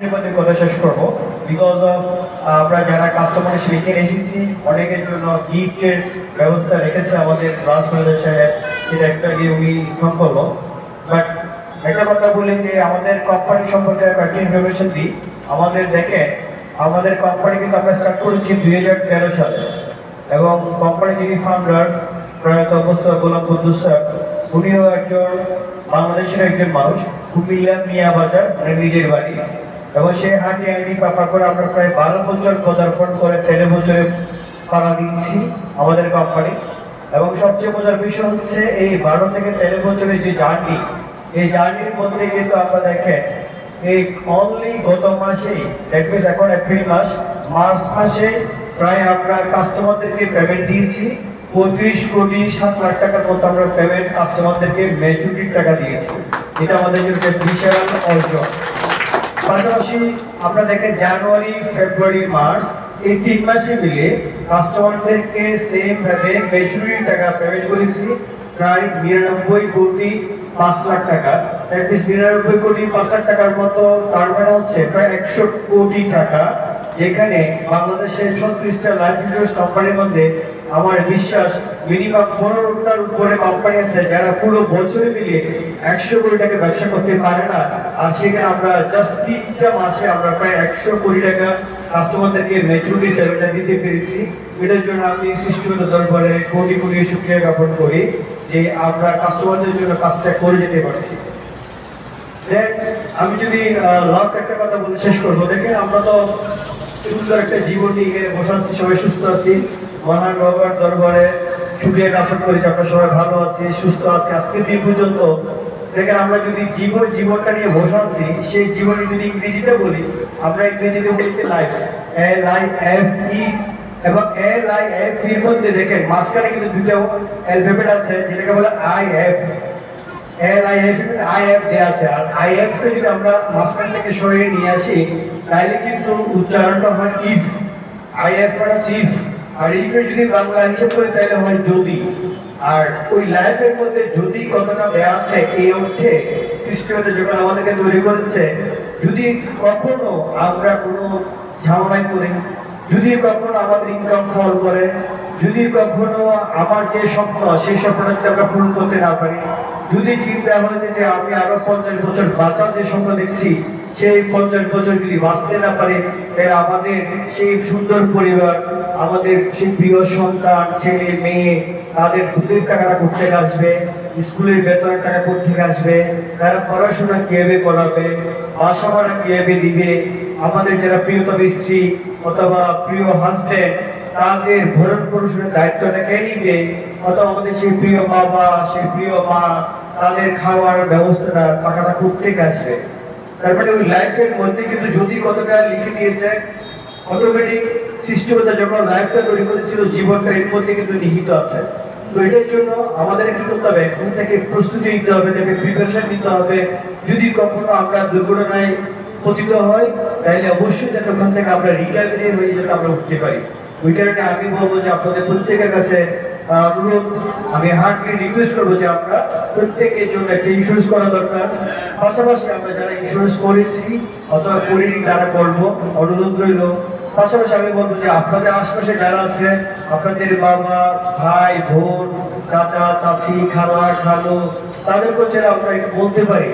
কথা শেষ করবো বিকজ অফ আমরা যারা কাস্টমার হিসেবে এখানে এসেছি অনেকের জন্য গিফটের ব্যবস্থা রেখেছে আমাদের ক্লাস ম্যানেজার সাহেব, সেটা একটা গিয়ে উনি ইনফর্ম করলো। বাট একটা কথা বলি যে আমাদের কোম্পানি সম্পর্কে একটা ইনফরমেশন দিই। আমাদের দেখেন, আমাদের কোম্পানি কিন্তু আমরা স্টার্ট করেছি 2013 সালে, এবং কোম্পানি যিনি ফাউন্ডার প্রয়াত অবস্থা গোলাম কুদ্দুস স্যার, উনিও একজন বাংলাদেশের একজন মানুষ, কুমিল্লা মিয়া বাজার মানে নিজের বাড়ি, এবং সে হাঁটি হাঁটি পাপা করে আমরা প্রায় 12 বছর পদার্পণ করে 13 বছরে পাড়া দিচ্ছি আমাদের কোম্পানি। এবং সবচেয়ে মজার বিষয় হচ্ছে এই 12 থেকে 13 বছরের যে জার্নি, এই জার্নির মধ্যে কিন্তু আমরা দেখেন এই অনলি গত মাসেই, দ্যাট মিনস এখন এপ্রিল মাস, মার্চ মাসে প্রায় আমরা কাস্টমারদেরকে পেমেন্ট দিয়েছি 25,7,00,000 টাকার মতো আমরা পেমেন্ট কাস্টমারদেরকে ম্যাচুরিটির টাকা দিয়েছি। এটা আমাদের জন্য বিশাল অর্জন। পাশাপাশি আমরা দেখেন জানুয়ারি, ফেব্রুয়ারি, মার্চ এই 3 মাসে মিলে কাস্টমারদেরকে সেম ভাবে ম্যাচুরিটি টাকা পেমেন্ট করেছি প্রায় 99,5,00,000 টাকা। দ্যাট মিনস 99,5,00,000 টাকার মতো, তার মানে হচ্ছে প্রায় 100 কোটি টাকা, যেখানে বাংলাদেশের 36টা লাইফ ইন্স্যুরেন্স কোম্পানির মধ্যে আমার বিশ্বাস মিনিমাম 15টার উপরে কোম্পানি আছে যারা পুরো বছরে মিলিয়ে 100 কোটি টাকা ব্যবসা করতে পারে না। আর সেখানে আমরা জাস্ট 3টা মাসে আমরা প্রায় 100 কোটি টাকা কাস্টমারদেরকে ম্যাচুরিটি পেমেন্টটা দিতে পেরেছি। এটার জন্য আমি সৃষ্টিগত দরবারে কোটি কোটি শুকরিয়া জ্ঞাপন করি যে আমরা কাস্টমারদের জন্য কাজটা করে যেতে পারছি। আমি যদি লাস্ট একটা কথা বলে শেষ করবো, দেখেন আমরা তো সুন্দর একটা জীবন নিয়ে এখানে বসে আছি, সবাই সুস্থ আছি, মহান বাবার দরবারে শুকরিয়া জ্ঞাপন করি যে আমরা সবাই ভালো আছি, সুস্থ আছি আজকের দিন পর্যন্ত। দেখেন আমরা যদি জীবনটা নিয়ে বসে আছি, সেই জীবনে যদি ইংরেজিতে বলি, আমরা ইংরেজিতে বলতে লাইফ, LIFE, এবং LIF এর মধ্যে দেখেন মাঝখানে কিন্তু দুটো অ্যালফাবেট আছে যেটাকে বলে IF। IF দেওয়া আছে, আর IF কে যদি আমরা মাঝখান থেকে সরিয়ে নিয়ে আসি তাহলে কিন্তু উচ্চারণটা হয় ইফ। IF মানে ইফ, আর ইফের যদি বাংলা হিসেব করি তাহলে হয় যদি। আর ওই লাইফের মধ্যে যদি কতটা দেওয়া আছে এই অর্থে সৃষ্টিগত যখন আমাদেরকে তৈরি করেছে, যদি কখনো আমরা কোনো ঝামেলায় পড়ি, যদি কখনো আমাদের ইনকাম ফল করে, যদি কখনো আমার যে স্বপ্ন সেই স্বপ্নটা আমরা পূরণ করতে না পারি, যদি চিন্তা হয়েছে যে আমি আরো 50 বছর বাঁচার যে স্বপ্ন দেখছি সেই 50 বছর যদি বাঁচতে না পারে, তাহলে আমাদের সেই সুন্দর পরিবার, আমাদের সেই প্রিয় সন্তান, ছেলে মেয়ে, তাদের দুধের টাকাটা কোথেকে আসবে, স্কুলের বেতনের টাকা কোথেকে আসবে, তারা পড়াশোনা কিভাবে করাবে, বাসা ভাড়া কিভাবে দিবে, আমাদের যারা প্রিয়তম স্ত্রী অথবা প্রিয় হাজবেন্ড তাদের ভরণ পোষণের দায়িত্বটা কে নিবে, অথবা আমাদের সেই প্রিয় বাবা, সেই প্রিয় মা, তাদের খাওয়ার ব্যবস্থাটা টাকাটা কোথেকে আসবে। তারপরে ওই লাইফের মধ্যে কিন্তু যদি কতটা লিখে দিয়েছে, অটোমেটিক সৃষ্টিকর্তা যখন লাইফটা তৈরি করেছিল জীবনটা এর মধ্যে কিন্তু নিহিত আছে। তো এটার জন্য আমাদের কি করতে হবে, এখন থেকে প্রস্তুতি নিতে হবে, তাকে প্রিপারেশন নিতে হবে। যদি কখনো আমরা দুর্ঘটনায় পতিত হয় তাহলে অবশ্যই যাতে ওখান থেকে আমরা রিকভারি হয়ে যাতে আমরা উঠতে পারি। ওই কারণে আমি বলবো যে আপনাদের প্রত্যেকের কাছে অনুরোধ, আমি হার্টলি রিকোয়েস্ট করবো যে আমরা প্রত্যেকের জন্য একটা ইন্স্যুরেন্স করা দরকার। পাশাপাশি আমরা যারা ইন্স্যুরেন্স করেছি অথবা করিনি তারা করবো, অনুরোধ রইল। পাশাপাশি আমি বলবো যে আপনাদের আশপাশে যারা আছে, আপনাদের বাবা, ভাই, বোন, চাচা, চাচি, খালা, খালু, তাদের কাছে আমরা একটু বলতে পারি।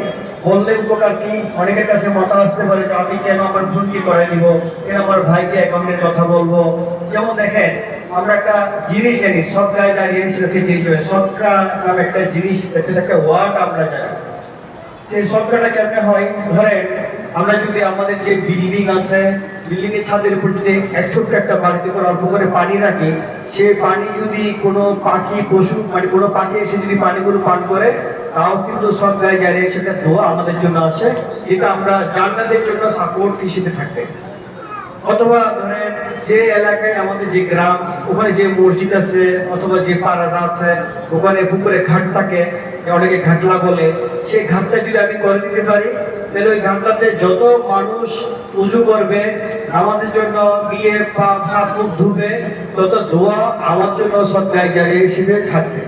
বললে উপকার কি, অনেকের কাছে মাথা আসতে পারে যে আমি কেন আমার বোনকে করে দিব, কেন আমার ভাইকে অ্যাকাউন্টের কথা বলবো। যেমন দেখেন আমরা একটা জিনিস জানি, সবটা জানি, জিনিস সবটা নামে একটা জিনিস, একটা ওয়ার্ড আমরা জানি। সেই সবটাটা কেমন হয়, ধরেন আমরা যদি আমাদের যে বিল্ডিং আছে, বিল্ডিং এর ছাদের উপর যদি ছোট্ট একটা বাড়িতে করে অল্প করে পানি রাখি, সেই পানি যদি কোনো পাখি, পশু, মানে কোনো পাখি এসে যদি পানিগুলো পান করে, তাও কিন্তু সব গায়ে জানিয়ে সেটা দোয়া আমাদের জন্য আসে, যেটা আমরা জান্নাতের জন্য সাপোর্ট হিসেবে থাকবে। অথবা ধরেন যে এলাকায় আমাদের যে গ্রাম, ওখানে যে মসজিদ আছে অথবা যে পাড়াটা আছে, ওখানে পুকুরে ঘাট থাকে, অনেকে ঘাটলা বলে, সেই ঘাটটা যদি আমি করে দিতে পারি তাহলে ওই ঘাটটাতে যত মানুষ উজু করবে, নামাজের জন্য গিয়ে হাত মুখ ধুবে, তত দোয়া আমার জন্য সব জায়গায় হিসেবে থাকবে।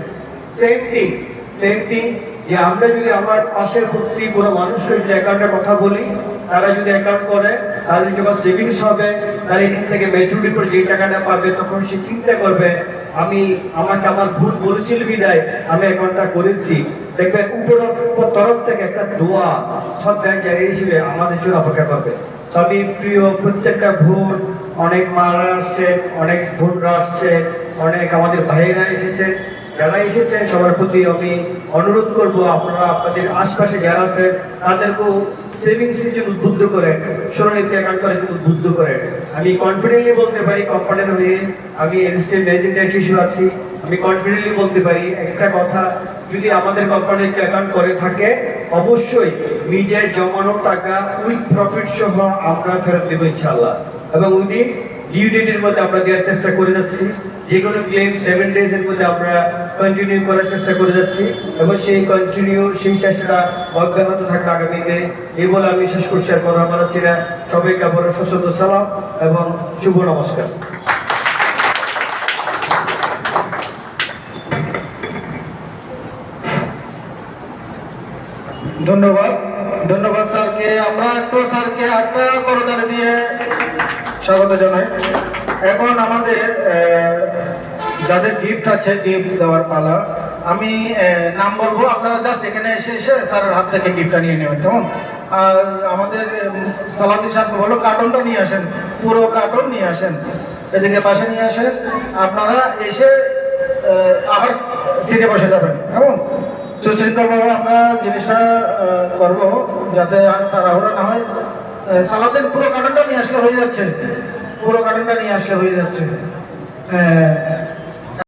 সেম থিং যে আমরা যদি আমার পাশের প্রতি কোনো মানুষের যদি অ্যাকাউন্টের কথা বলি, তারা যদি অ্যাকাউন্ট করে তাহলে যখন সেভিংস হবে তারা এখান থেকে ম্যাচুরিটির পর যে টাকাটা পাবে তখন সে চিন্তা করবে আমাকে আমার ভুল বলেছিল বিদায় আমি অ্যাকাউন্টটা করেছি। দেখবেন উপর তরফ থেকে একটা দোয়া সব ব্যাংক হিসেবে আমাদের জন্য অপেক্ষা করবে। সবই প্রিয় প্রত্যেকটা ভোট, অনেক মারা আসছে, অনেক ভোটরা আসছে, অনেক আমাদের ভাইয়েরা এসেছে, যারা এসেছেন সবার প্রতি আমি অনুরোধ করব আপনারা আপনাদের আশপাশে যারা আছেন তাদেরকেও সেভিংসের জন্য উদ্বুদ্ধ করেন, স্মরণীতি অ্যাকাউন্ট করার জন্য উদ্বুদ্ধ করেন। আমি কনফিডেন্টলি বলতে পারি কোম্পানির হয়ে আমি রেজিস্ট্রেড ম্যানেজিং ডাইরেক্টর হিসেবে আছি, আমি কনফিডেন্টলি বলতে পারি একটা কথা, যদি আমাদের কোম্পানিকে অ্যাকাউন্ট করে থাকে অবশ্যই নিজের জমানো টাকা উইথ প্রফিট সহ আমরা ফেরত দেবো ইনশাআল্লাহ। এবং উইদিন ডিউ ডেটের মধ্যে আমরা দেওয়ার চেষ্টা করে যাচ্ছি। যে কোনো ক্লেম 7 ডেজের মধ্যে আমরা কন্টিনিউ করার চেষ্টা করে যাচ্ছি এবং সেই চেষ্টা অব্যাহত থাকবে আগামীতে। এই বলে আমি শেষ করছি, আর কথা বলাচ্ছি না। সবাইকে আবারও সশস্ত্র সালাম এবং শুভ নমস্কার। ধন্যবাদ স্যারকে। আমরা একটু স্যারকে একটা করতালি দিয়ে স্বাগত জানাই। এখন আমাদের যাদের গিফট আছে গিফট দেওয়ার পালা। আমি নাম বলবো, আপনারা জাস্ট এখানে এসে স্যারের হাত থেকে গিফটটা নিয়ে নেবেন, কেমন? আর আমাদের সালাউদ্দিন সাহেব বলো কার্টনটা নিয়ে আসেন, পুরো কার্টন নিয়ে আসেন, এদিকে পাশে নিয়ে আসেন। আপনারা এসে আবার সিটে বসে যাবেন, কেমন? সুশৃঙ্খলভাবে আমরা জিনিসটা করবো যাতে আর তাড়াহুড়া না হয়। সালাউদ্দিন পুরো কার্টনটা নিয়ে আসলে হয়ে যাচ্ছে, পুরো কার্টনটা নিয়ে আসলে হয়ে যাচ্ছে।